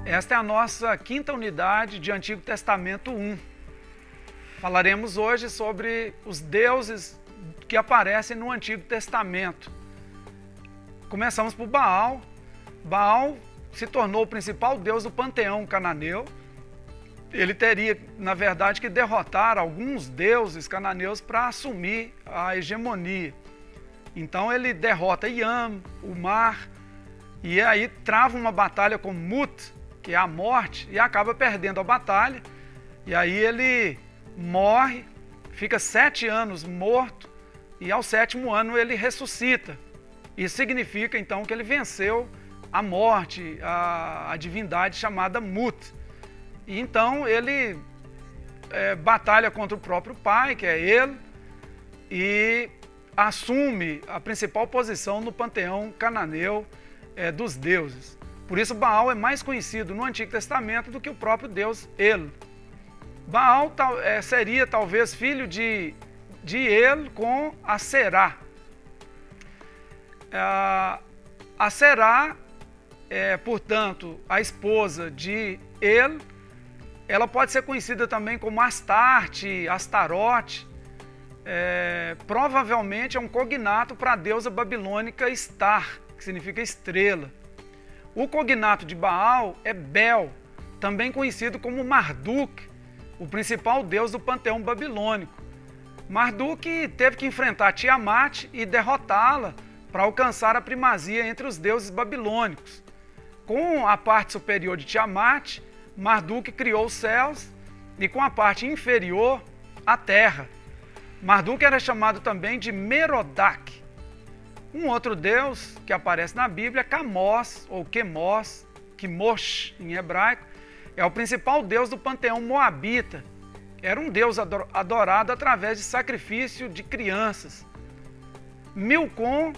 Esta é a nossa quinta unidade de Antigo Testamento 1. Falaremos hoje sobre os deuses que aparecem no Antigo Testamento. Começamos por Baal. Baal se tornou o principal deus do panteão cananeu. Ele teria, na verdade, que derrotar alguns deuses cananeus para assumir a hegemonia. Então ele derrota Yam, o mar, e aí trava uma batalha com Mut, que é a morte, e acaba perdendo a batalha. E aí ele morre, fica 7 anos morto, e ao 7º ano ele ressuscita. Isso significa então que ele venceu a morte, a divindade chamada Mut. E então ele batalha contra o próprio pai, que é ele, e assume a principal posição no panteão cananeu dos deuses. Por isso Baal é mais conhecido no Antigo Testamento do que o próprio Deus El. Baal seria talvez filho de El com a Será. A Será é, portanto, a esposa de El. Ela pode ser conhecida também como Astarte, Astarote. Provavelmente é um cognato para a deusa babilônica Star, que significa estrela. O cognato de Baal é Bel, também conhecido como Marduk, o principal deus do panteão babilônico. Marduk teve que enfrentar Tiamat e derrotá-la para alcançar a primazia entre os deuses babilônicos. Com a parte superior de Tiamat, Marduk criou os céus e com a parte inferior, a terra. Marduk era chamado também de Merodach. Um outro deus que aparece na Bíblia é Camós, ou Quemos, Quimosh em hebraico, é o principal deus do panteão moabita. Era um deus adorado através de sacrifício de crianças. Milcom,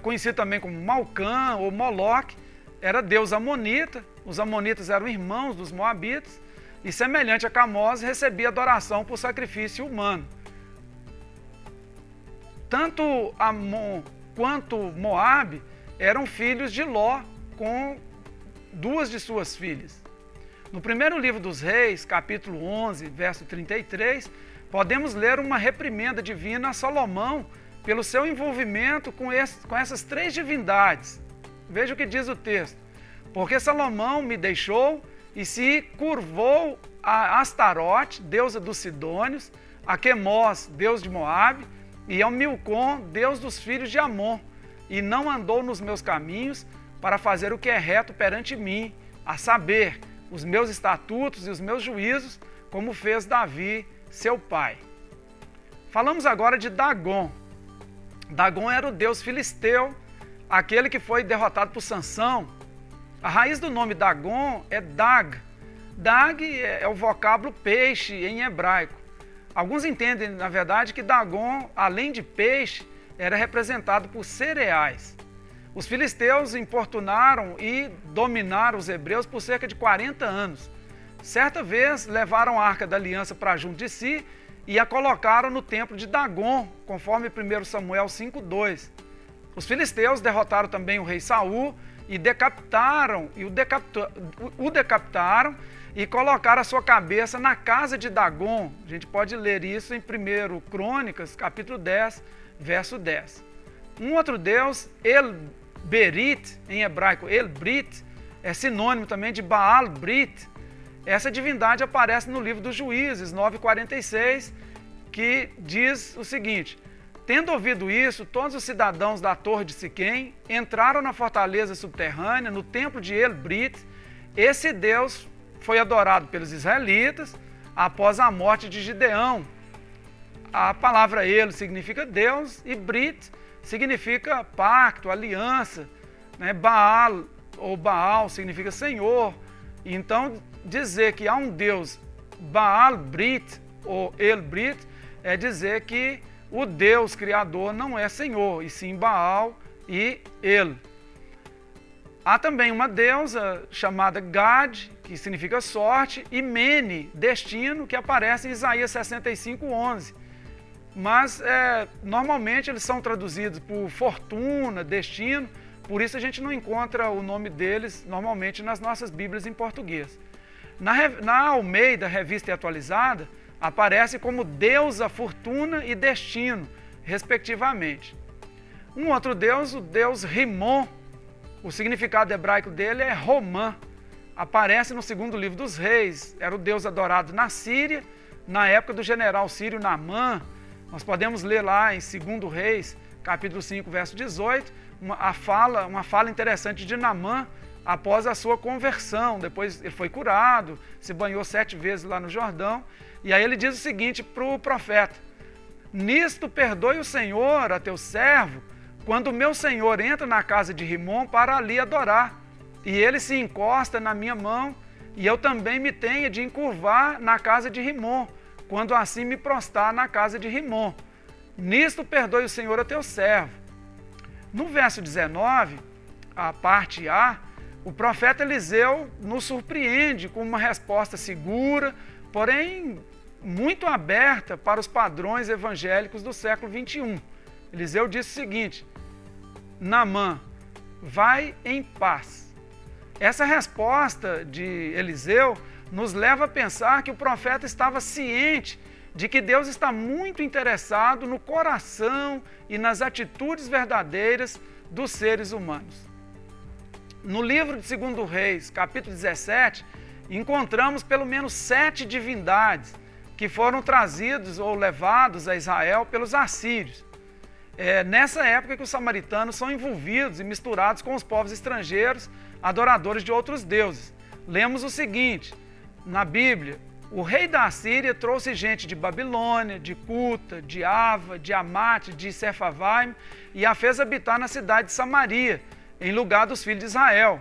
conhecido também como Malcã ou Moloque, era deus amonita. Os amonitas eram irmãos dos moabitas e, semelhante a Camós, recebia adoração por sacrifício humano. Tanto Amon quanto Moabe eram filhos de Ló, com 2 de suas filhas. No primeiro livro dos Reis, capítulo 11, verso 33, podemos ler uma reprimenda divina a Salomão pelo seu envolvimento com essas 3 divindades. Veja o que diz o texto. Porque Salomão me deixou e se curvou a Astarote, deusa dos Sidônios, a Quemos, deus de Moabe, e ao Milcom, deus dos filhos de Amon, e não andou nos meus caminhos para fazer o que é reto perante mim, a saber, os meus estatutos e os meus juízos, como fez Davi, seu pai. Falamos agora de Dagon. Dagon era o deus filisteu, aquele que foi derrotado por Sansão. A raiz do nome Dagon é Dag. Dag é o vocábulo peixe em hebraico. Alguns entendem, na verdade, que Dagon, além de peixe, era representado por cereais. Os filisteus importunaram e dominaram os hebreus por cerca de 40 anos. Certa vez, levaram a Arca da Aliança para junto de si e a colocaram no templo de Dagon, conforme 1 Samuel 5:2. Os filisteus derrotaram também o rei Saul e o decapitaram e colocaram a sua cabeça na casa de Dagon. A gente pode ler isso em 1 Crônicas, capítulo 10, verso 10. Um outro deus, El-Berit, em hebraico El-Brit, é sinônimo também de Baal-Brit. Essa divindade aparece no livro dos Juízes, 9:46, que diz o seguinte: tendo ouvido isso, todos os cidadãos da torre de Siquém entraram na fortaleza subterrânea, no templo de El-Brit. Esse deus foi adorado pelos israelitas após a morte de Gideão. A palavra El significa Deus e Brit significa pacto, aliança. Baal ou Baal significa Senhor. Então, dizer que há um Deus Baal-Brit ou El-Brit é dizer que o Deus Criador não é Senhor, e sim Baal e El. Há também uma deusa chamada Gad, que significa sorte, e Mene, destino, que aparece em Isaías 65:11. Mas normalmente eles são traduzidos por fortuna, destino, por isso a gente não encontra o nome deles normalmente nas nossas Bíblias em português. Na Almeida, Revista e Atualizada, aparece como deusa fortuna e destino, respectivamente. Um outro deus, o deus Rimon, o significado hebraico dele é Romã. Aparece no segundo livro dos Reis, era o deus adorado na Síria, na época do general sírio Naamã. Nós podemos ler lá em 2 Reis, capítulo 5, verso 18, uma fala interessante de Naamã após a sua conversão. Depois ele foi curado, se banhou 7 vezes lá no Jordão, e aí ele diz o seguinte para o profeta: nisto perdoe o Senhor a teu servo, quando o meu senhor entra na casa de Rimon para ali adorar, e ele se encosta na minha mão, e eu também me tenha de encurvar na casa de Rimon, quando assim me prostrar na casa de Rimon. Nisto perdoe o Senhor a teu servo. No verso 19, a parte A, o profeta Eliseu nos surpreende com uma resposta segura, porém muito aberta para os padrões evangélicos do século 21. Eliseu disse o seguinte: Naamã, vai em paz. Essa resposta de Eliseu nos leva a pensar que o profeta estava ciente de que Deus está muito interessado no coração e nas atitudes verdadeiras dos seres humanos. No livro de 2 Reis, capítulo 17, encontramos pelo menos 7 divindades que foram trazidos ou levados a Israel pelos assírios. É nessa época que os samaritanos são envolvidos e misturados com os povos estrangeiros, adoradores de outros deuses. Lemos o seguinte, na Bíblia: o rei da Assíria trouxe gente de Babilônia, de Cuta, de Ava, de Amate, de Sepharvaim, e a fez habitar na cidade de Samaria, em lugar dos filhos de Israel.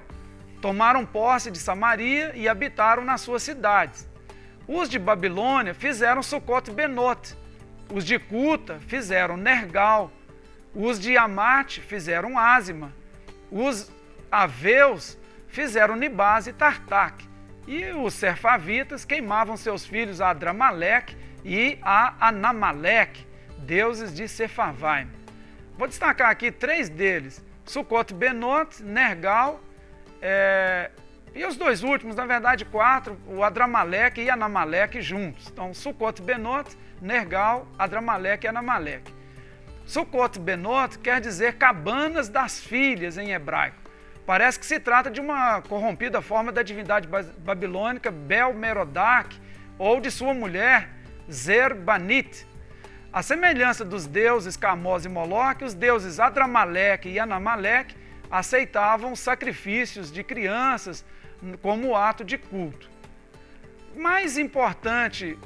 Tomaram posse de Samaria e habitaram nas suas cidades. Os de Babilônia fizeram Sucote-Benote, os de Cuta fizeram Nergal, os de Amate fizeram Ázima, os aveus fizeram Nibás e Tartaque, e os serfavitas queimavam seus filhos a Adramaleque e a Anamaleque, deuses de Sepharvaim. Vou destacar aqui 3 deles: Sucote-Benote, Nergal, e os 2 últimos, na verdade 4, o Adramaleque e Anamaleque juntos. Então, Sucote-Benote, Nergal, Adramaleque e Anamaleque. Sucote-Benote quer dizer cabanas das filhas em hebraico. Parece que se trata de uma corrompida forma da divindade babilônica Bel-Merodach ou de sua mulher Zer-Banit. A semelhança dos deuses Camós e Moloque, os deuses Adramaleque e Anamaleque aceitavam sacrifícios de crianças como ato de culto. Mais importante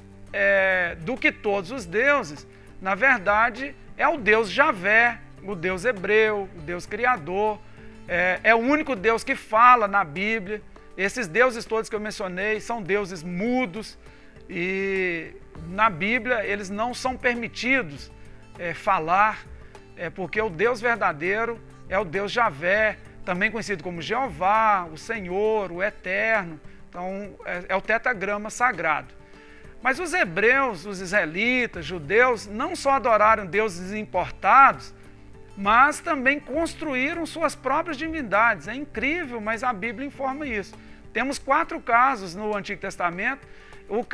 do que todos os deuses, na verdade, é o Deus Javé, o Deus hebreu, o Deus criador. É o único Deus que fala na Bíblia. Esses deuses todos que eu mencionei são deuses mudos e na Bíblia eles não são permitidos falar, porque o Deus verdadeiro é o Deus Javé, também conhecido como Jeová, o Senhor, o Eterno. Então é o tetragrama sagrado. Mas os hebreus, os israelitas, judeus, não só adoraram deuses importados, mas também construíram suas próprias divindades. É incrível, mas a Bíblia informa isso. Temos 4 casos no Antigo Testamento: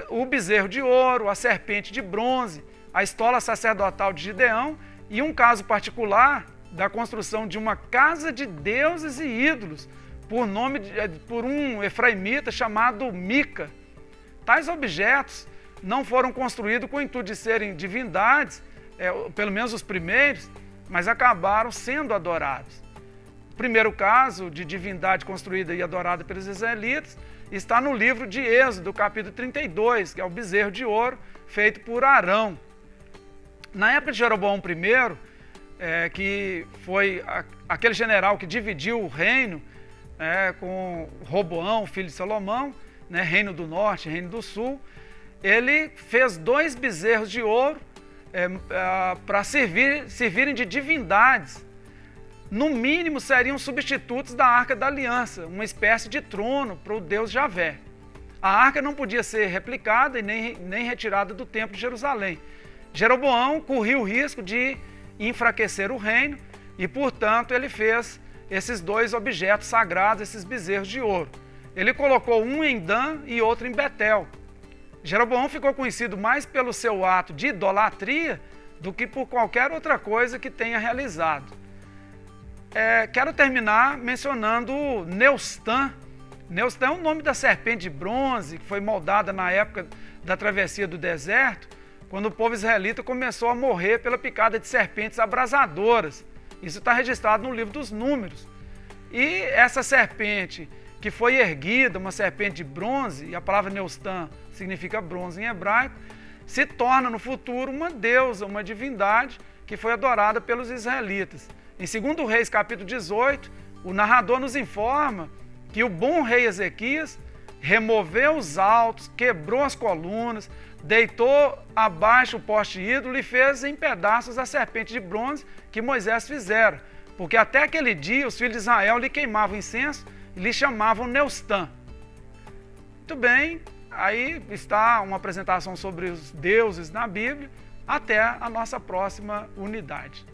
o bezerro de ouro, a serpente de bronze, a estola sacerdotal de Gideão e um caso particular da construção de uma casa de deuses e ídolos por um efraimita chamado Mica. Tais objetos não foram construídos com o intuito de serem divindades, pelo menos os primeiros, mas acabaram sendo adorados. O primeiro caso de divindade construída e adorada pelos israelitas está no livro de Êxodo, capítulo 32, que é o bezerro de ouro feito por Arão. Na época de Jeroboão I, que foi aquele general que dividiu o reino com Roboão, filho de Salomão, reino do norte, reino do sul, ele fez 2 bezerros de ouro para servirem de divindades. No mínimo seriam substitutos da Arca da Aliança, uma espécie de trono para o Deus Javé. A arca não podia ser replicada e nem retirada do templo de Jerusalém. Jeroboão corria o risco de enfraquecer o reino e, portanto, ele fez esses dois objetos sagrados, esses bezerros de ouro. Ele colocou um em Dan e outro em Betel. Jeroboão ficou conhecido mais pelo seu ato de idolatria do que por qualquer outra coisa que tenha realizado. Quero terminar mencionando Neustã. Neustã é o nome da serpente de bronze que foi moldada na época da travessia do deserto, quando o povo israelita começou a morrer pela picada de serpentes abrasadoras. Isso está registrado no livro dos Números. E essa serpente que foi erguida, uma serpente de bronze, e a palavra Neustã significa bronze em hebraico, se torna no futuro uma deusa, uma divindade que foi adorada pelos israelitas. Em 2 Reis, capítulo 18, o narrador nos informa que o bom rei Ezequias removeu os altos, quebrou as colunas, deitou abaixo o poste ídolo e fez em pedaços a serpente de bronze que Moisés fizera, porque até aquele dia os filhos de Israel lhe queimavam incenso e lhe chamavam Neustã. Muito bem, aí está uma apresentação sobre os deuses na Bíblia. Até a nossa próxima unidade.